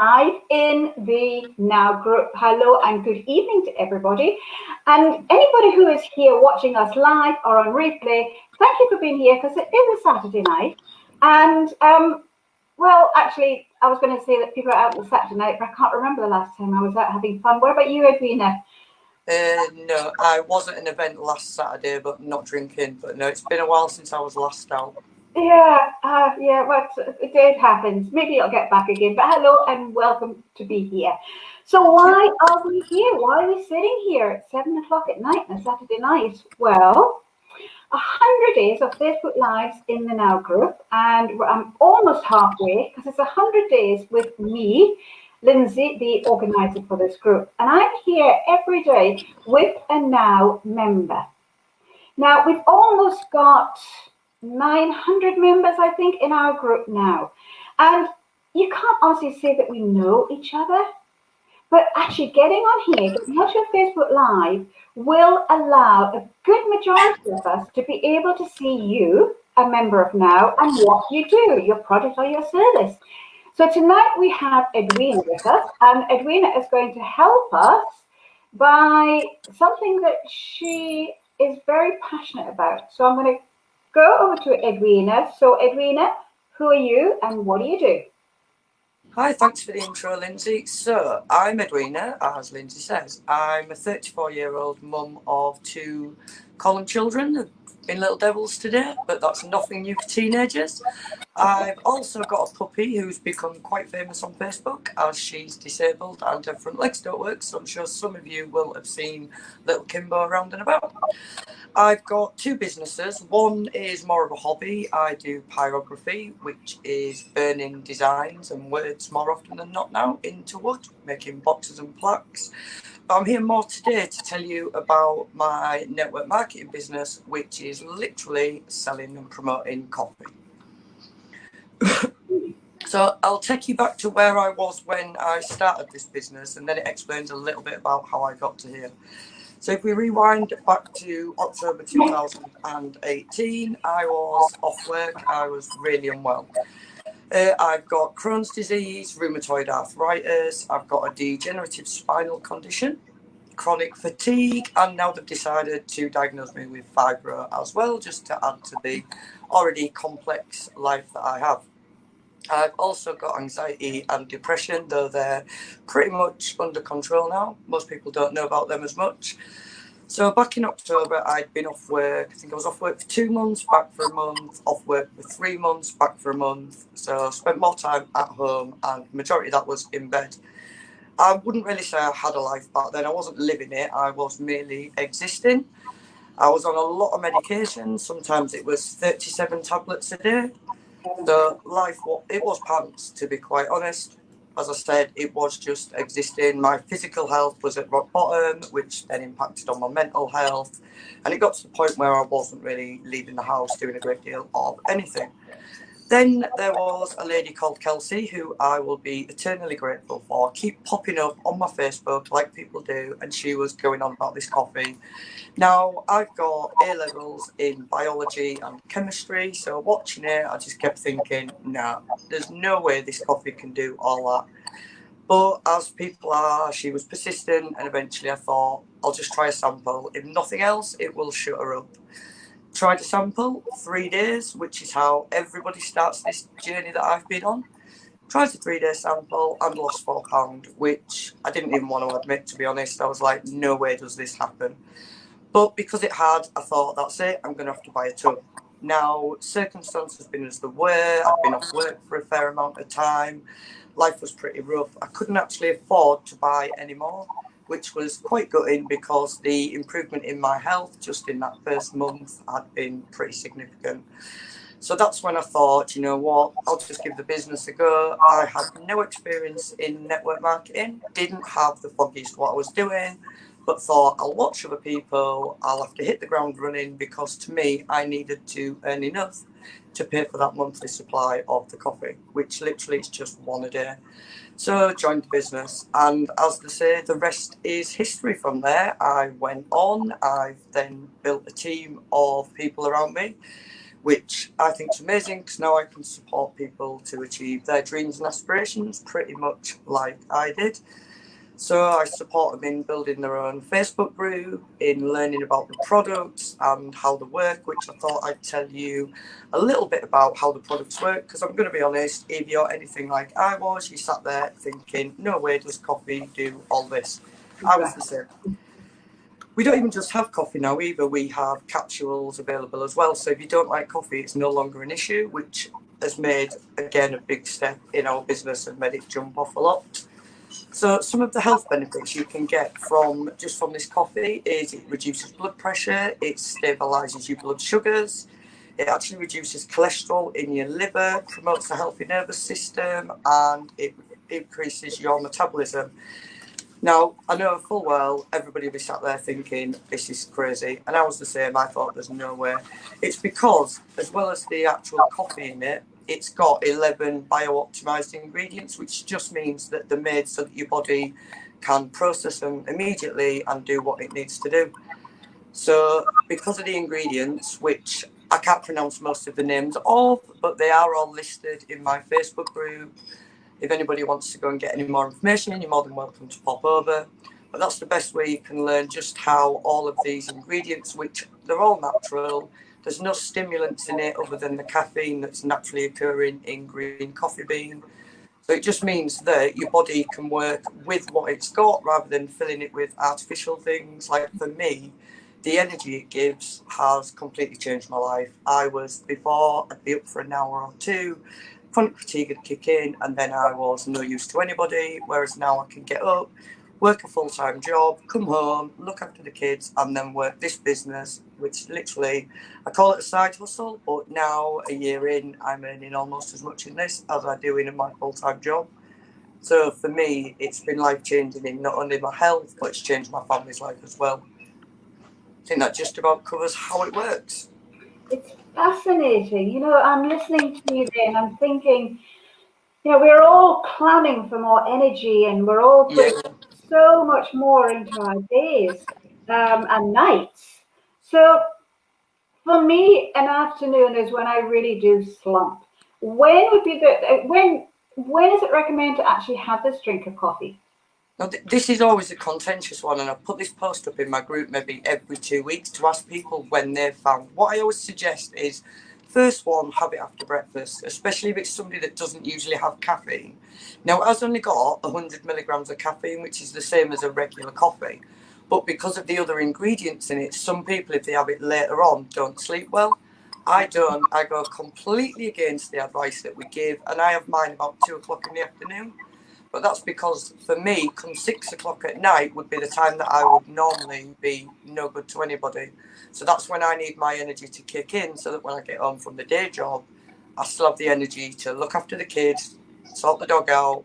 live in the Now group. Hello and good evening to everybody. And anybody who is here watching us live or on replay, thank you for being here because it is a Saturday night. And well, actually, I was going to say that people are out on Saturday night, but I can't remember the last time I was out having fun. What about you, Edwina? No, I was at an event last Saturday, but not drinking. But no, it's been a while since I was last out. Yeah, well, it happens. Maybe it'll get back again. But hello and welcome to be here. So why are we here? Why are we sitting here at 7 o'clock at night on a Saturday night? Well, 100 days of Facebook Lives in the Now group, and I'm almost halfway because it's 100 days with me, Lindsay, the organizer for this group, and I'm here every day with a Now member. Now, we've almost got 900 members, I think, in our group now. And you can't honestly say that we know each other, but actually getting on here, getting onto Facebook Live, will allow a good majority of us to be able to see you, a member of Now, and what you do, your product or your service. So tonight we have Edwina with us, and Edwina is going to help us by something that she is very passionate about. So I'm going to go over to Edwina. So Edwina, who are you and what do you do? Hi, thanks for the intro, Lindsay. So, I'm Edwina, as Lindsay says. I'm a 34-year-old mum of two Colin children. They've been little devils today, but that's nothing new for teenagers. I've also got a puppy who's become quite famous on Facebook as she's disabled and her front legs don't work, so I'm sure some of you will have seen little Kimbo around and about. I've got two businesses. One is more of a hobby. I do pyrography, which is burning designs and words more often than not now into wood, making boxes and plaques. But I'm here more today to tell you about my network marketing business, which is literally selling and promoting coffee. So I'll take you back to where I was when I started this business, and then it explains a little bit about how I got to here. So if we rewind back to October 2018, I was off work. I was really unwell. I've got Crohn's disease, rheumatoid arthritis. I've got a degenerative spinal condition, chronic fatigue, and now they've decided to diagnose me with fibro as well, just to add to the already complex life that I have. I've also got anxiety and depression, though they're pretty much under control now. Most people don't know about them as much. So back in October, I'd been off work. I think I was off work for 2 months, back for a month, off work for 3 months, back for a month. So I spent more time at home, and the majority of that was in bed. I wouldn't really say I had a life back then. I wasn't living it. I was merely existing. I was on a lot of medication. Sometimes it was 37 tablets a day. So life, it was pants, to be quite honest. As I said, it was just existing. My physical health was at rock bottom, which then impacted on my mental health. And it got to the point where I wasn't really leaving the house doing a great deal of anything. Then there was a lady called Kelsey, who I will be eternally grateful for, keep popping up on my Facebook like people do, and she was going on about this coffee. Now, I've got A-levels in biology and chemistry, so watching it, I just kept thinking, nah, there's no way this coffee can do all that. But as people are, she was persistent, and eventually I thought, I'll just try a sample. If nothing else, it will shut her up. Tried a sample, 3 days, which is how everybody starts this journey that I've been on. Tried a 3-day sample and lost £4, which I didn't even want to admit, to be honest. I was like, no way does this happen. But because it had, I thought, that's it, I'm going to have to buy a tub. Now, circumstances have been as they were. I've been off work for a fair amount of time. Life was pretty rough. I couldn't actually afford to buy any more, which was quite gutting because the improvement in my health just in that first month had been pretty significant. So that's when I thought, you know what, I'll just give the business a go. I had no experience in network marketing, didn't have the foggiest what I was doing, but thought I'll watch other people, I'll have to hit the ground running because to me, I needed to earn enough to pay for that monthly supply of the coffee, which literally is just one a day. So I joined the business, and as they say, the rest is history from there. I went on, I've then built a team of people around me, which I think is amazing because now I can support people to achieve their dreams and aspirations pretty much like I did. So I support them in building their own Facebook group, in learning about the products and how they work, which I thought I'd tell you a little bit about how the products work, because I'm going to be honest, if you're anything like I was, you sat there thinking, no way does coffee do all this. I was the same. We don't even just have coffee now either, we have capsules available as well. So if you don't like coffee, it's no longer an issue, which has made, again, a big step in our business and made it jump off a lot. So some of the health benefits you can get from this coffee is it reduces blood pressure, it stabilises your blood sugars, it actually reduces cholesterol in your liver, promotes a healthy nervous system, and it increases your metabolism. Now, I know full well everybody will be sat there thinking, this is crazy. And I was the same. I thought there's no way. It's because, as well as the actual coffee in it, it's got 11 bio-optimized ingredients, which just means that they're made so that your body can process them immediately and do what it needs to do. So because of the ingredients, which I can't pronounce most of the names of, but they are all listed in my Facebook group. If anybody wants to go and get any more information, you're more than welcome to pop over. But that's the best way you can learn just how all of these ingredients, which they're all natural, there's no stimulants in it other than the caffeine that's naturally occurring in green coffee bean. So it just means that your body can work with what it's got rather than filling it with artificial things. Like for me, the energy it gives has completely changed my life. Before, I'd be up for an hour or two, chronic fatigue would kick in, and then I was no use to anybody, whereas now I can get up, work a full-time job, come home, look after the kids, and then work this business, which literally, I call it a side hustle, but now, a year in, I'm earning almost as much in this as I do in my full-time job. So for me, it's been life-changing in not only my health, but it's changed my family's life as well. I think that just about covers how it works. It's fascinating. I'm listening to you there and I'm thinking, we're all planning for more energy and we're all putting so much more into our days and nights. So for me, an afternoon is when I really do slump. When would be when is it recommended to actually have this drink of coffee? Now, this is always a contentious one, and I put this post up in my group maybe every 2 weeks to ask people when they've found. What I always suggest is, first one, have it after breakfast, especially if it's somebody that doesn't usually have caffeine. Now, it has only got 100 milligrams of caffeine, which is the same as a regular coffee. But because of the other ingredients in it, some people, if they have it later on, don't sleep well. I don't. I go completely against the advice that we give, and I have mine about 2 o'clock in the afternoon. But that's because for me, come 6 o'clock at night would be the time that I would normally be no good to anybody. So that's when I need my energy to kick in, so that when I get home from the day job, I still have the energy to look after the kids, sort the dog out,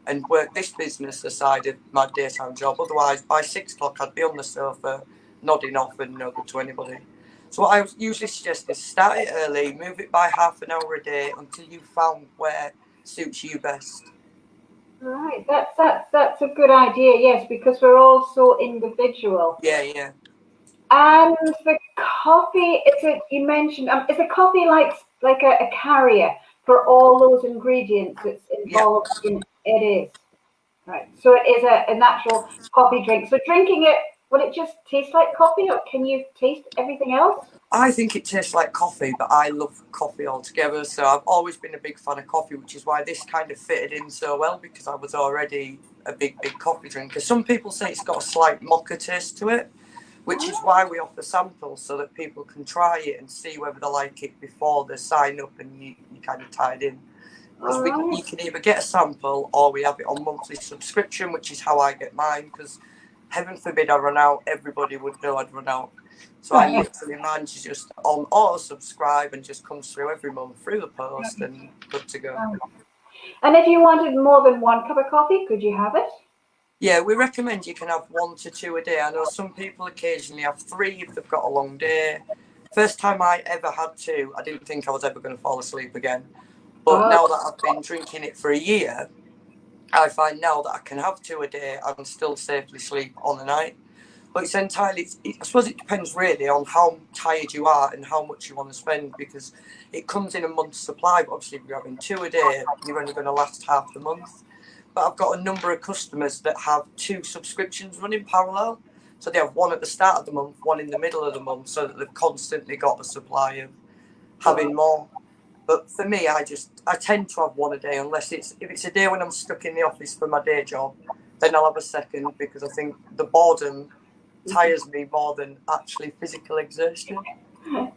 and work this business aside of my daytime job. Otherwise, by 6 o'clock, I'd be on the sofa, nodding off and no good to anybody. So what I usually suggest is start it early, move it by half an hour a day until you've found where suits you best. Right, that's a good idea. Yes, because we're all so individual. Yeah. And the coffee, is it? You mentioned, is the coffee like a carrier for all those ingredients that's involved in it? Is right. So it is a natural coffee drink. So drinking it, will it just taste like coffee, or can you taste everything else? I think it tastes like coffee, but I love coffee altogether. So I've always been a big fan of coffee, which is why this kind of fitted in so well, because I was already a big coffee drinker. Some people say it's got a slight mocha taste to it, which is why we offer samples so that people can try it and see whether they like it before they sign up and you kind of tied in. Because you can either get a sample or we have it on monthly subscription, which is how I get mine, because heaven forbid I run out, everybody would know I'd run out. So I literally manage to just on auto subscribe and just comes through every month through the post and good to go. And if you wanted more than 1 cup of coffee, could you have it? Yeah, we recommend you can have 1 to 2 a day. I know some people occasionally have 3 if they've got a long day. First time I ever had 2, I didn't think I was ever going to fall asleep again. But now that I've been drinking it for a year, I find now that I can have 2 a day and still safely sleep on the night. But it's entirely, I suppose it depends really on how tired you are and how much you want to spend, because it comes in a month's supply. But obviously, if you're having 2 a day, you're only going to last half the month. But I've got a number of customers that have 2 subscriptions running parallel. So they have one at the start of the month, one in the middle of the month, so that they've constantly got a supply of having more. But for me, I tend to have 1 a day, unless if it's a day when I'm stuck in the office for my day job, then I'll have a second, because I think the boredom tires me more than actually physical exertion.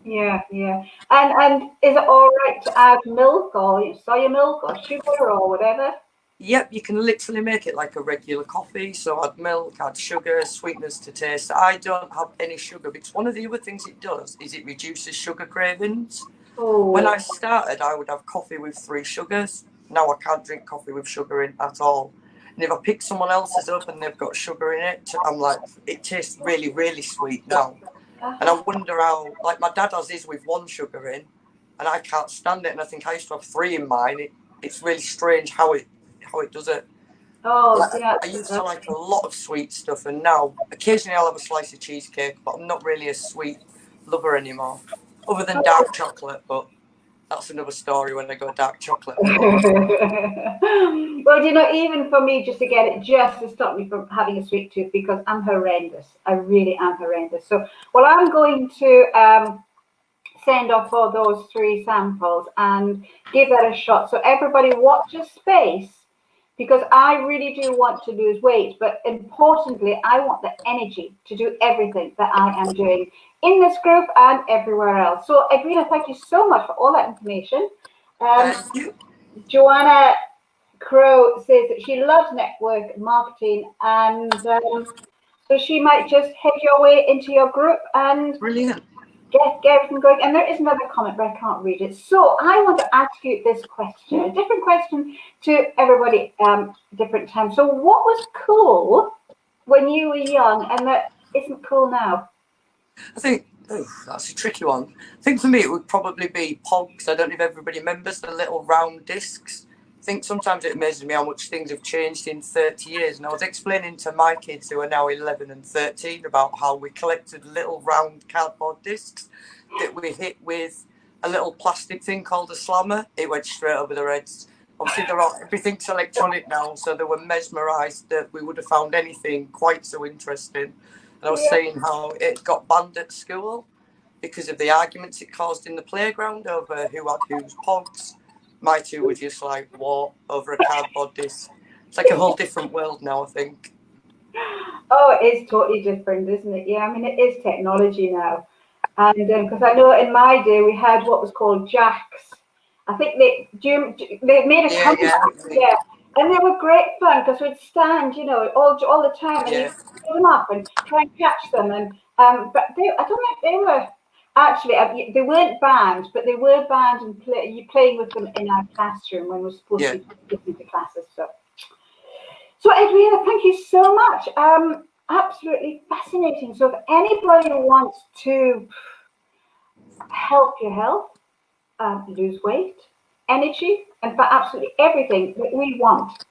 Yeah, yeah. And is it all right to add milk or soya milk or sugar or whatever? Yep, you can literally make it like a regular coffee. So add milk, add sugar, sweetness to taste. I don't have any sugar, because one of the other things it does is it reduces sugar cravings. When Oh, I started, I would have coffee with 3 sugars. Now I can't drink coffee with sugar in at all. And if I pick someone else's up and they've got sugar in it, I'm like, it tastes really, really sweet now. And I wonder how, like my dad has his with 1 sugar in, and I can't stand it. And I think I used to have 3 in mine. It's really strange how it does it. oh, Like, yeah. I used to like a lot of sweet stuff, and now occasionally I'll have a slice of cheesecake, but I'm not really a sweet lover anymore, other than dark chocolate. But that's another story when I go dark chocolate anymore. Well, even for me, just to get it, just to stop me from having a sweet tooth, because I'm horrendous. I really am horrendous. So, well, I'm going to send off for those 3 samples and give that a shot. So everybody watch your space, because I really do want to lose weight, but importantly, I want the energy to do everything that I am doing in this group and everywhere else. So Edwina, thank you so much for all that information. Thank you. Joanna Crow says that she loves network marketing, and so she might just head your way into your group and Brilliant. get everything going. And there is another comment, but I can't read it. So I want to ask you this question, a different question to everybody, different time. So what was cool when you were young and that isn't cool now? I think that's a tricky one. I think for me it would probably be pogs. I don't know if everybody remembers the little round discs. I think sometimes it amazes me how much things have changed in 30 years. And I was explaining to my kids, who are now 11 and 13, about how we collected little round cardboard discs that we hit with a little plastic thing called a slammer. It went straight over their heads. Obviously, everything's electronic now, so they were mesmerised that we would have found anything quite so interesting. And I was Yeah. saying how it got banned at school because of the arguments it caused in the playground over who had whose pogs. My 2 were just like, what, over a cardboard disc? It's like a whole different world now, I think. Oh, it is totally different, isn't it? Yeah, I mean, it is technology now. And because I know in my day we had what was called jacks. I think they made a Yeah, comeback, yeah, yeah, and they were great fun because we'd stand, all the time, and you yeah, pick them up and try and catch them. And but I don't know if they were actually they weren't banned, but they were banned and you playing with them in our classroom when we're supposed yeah. to be listening to classes. So Edwina, thank you so much. Absolutely fascinating. So if anybody wants to help your health, lose weight, energy, and for absolutely everything that we want,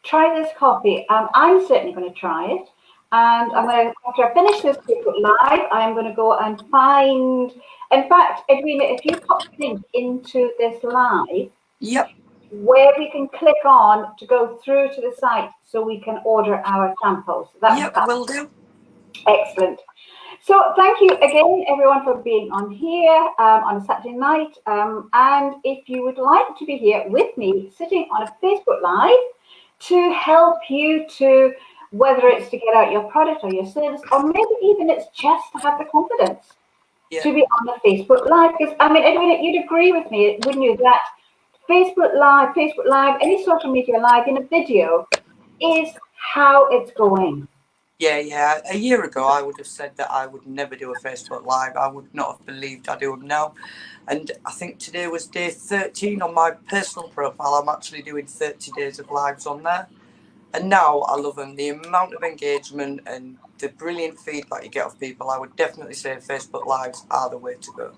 try this coffee. I'm certainly going to try it. And after I finish this Facebook Live, I'm going to go and find, in fact, Edwina, if you pop the link into this live, Yep. where we can click on to go through to the site so we can order our samples. That would be Yep, will do. excellent. So thank you again, everyone, for being on here on a Saturday night. And if you would like to be here with me, sitting on a Facebook Live to help you to, whether it's to get out your product or your service, or maybe even it's just to have the confidence to be on the Facebook Live. Because, I mean, Edwina, you'd agree with me, wouldn't you, that Facebook Live, any social media live in a video is how it's going. Yeah. A year ago, I would have said that I would never do a Facebook Live. I would not have believed I do them now. And I think today was day 13 on my personal profile. I'm actually doing 30 days of lives on there. And now I love them. The amount of engagement and the brilliant feedback you get off people, I would definitely say Facebook Lives are the way to go.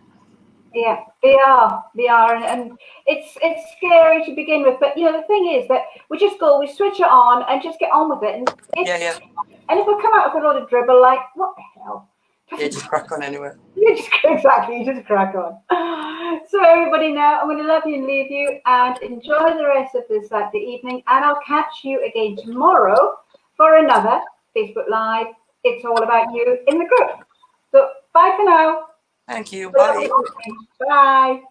Yeah, they are, and it's scary to begin with. But the thing is that we just go, we switch it on, and just get on with it. And Yeah, yeah. and if we come out with a lot of dribble, like what the hell? Yeah, just crack on anyway. You just exactly, you just crack on. So everybody, now I'm going to love you and leave you, and enjoy the rest of this Saturday evening. And I'll catch you again tomorrow for another Facebook Live. It's all about you in the group. So bye for now. Thank you. Bye. Bye.